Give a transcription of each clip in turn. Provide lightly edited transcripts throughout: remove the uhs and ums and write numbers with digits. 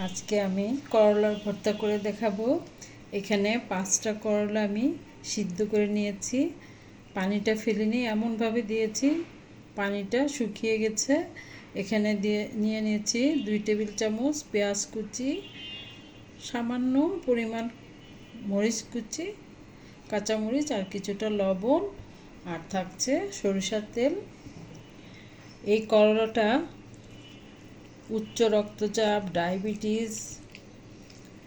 আজকে আমি করলার ভর্তা করে দেখাবো। এখানে 5টা করলা আমি সিদ্ধ করে নিয়েছি, পানিটা ফেলিনি, এমনভাবে দিয়েছি পানিটা শুকিয়ে গেছে। এখানে নিয়ে নিয়েছি 2 টেবিল চামচ পেঁয়াজ কুচি, সামান্য পরিমাণ মরিচ কুচি, কাঁচামরিচ আর কিছুটা লবণ, আর থাকছে সরিষার তেল। এই করলাটা উচ্চ রক্তচাপ, ডায়াবেটিস,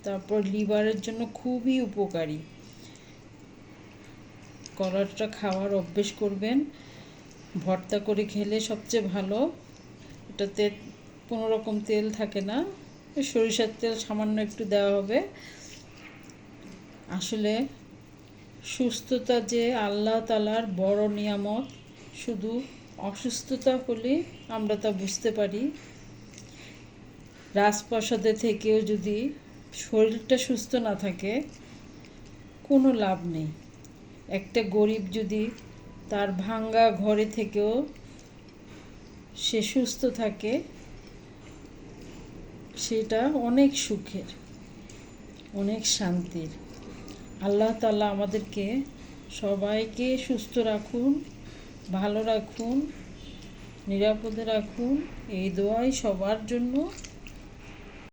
তারপর লিভারের জন্য খুবই উপকারী। করলাটা খাওয়ার অভ্যেস করবেন, ভর্তা করে খেলে সবচেয়ে ভালো। এটাতে কোনো রকম তেল থাকে না, সরিষার তেল সামান্য একটু দেওয়া হবে। আসলে সুস্থতা যে আল্লাহ তাআলার বড় নিয়ামত, শুধু অসুস্থতা হলে আমরা তা বুঝতে পারি। রাজপ্রাসাদে থেকেও যদি শরীরটা সুস্থ না থাকে, কোনো লাভ নেই। একটা গরিব যদি তার ভাঙ্গা ঘরে থেকেও সে সুস্থ থাকে, সেটা অনেক সুখের, অনেক শান্তির। আল্লাহ তাআলা আমাদেরকে সবাইকে সুস্থ রাখুন, ভালো রাখুন, নিরাপদে রাখুন, এই দোয়াই সবার জন্য।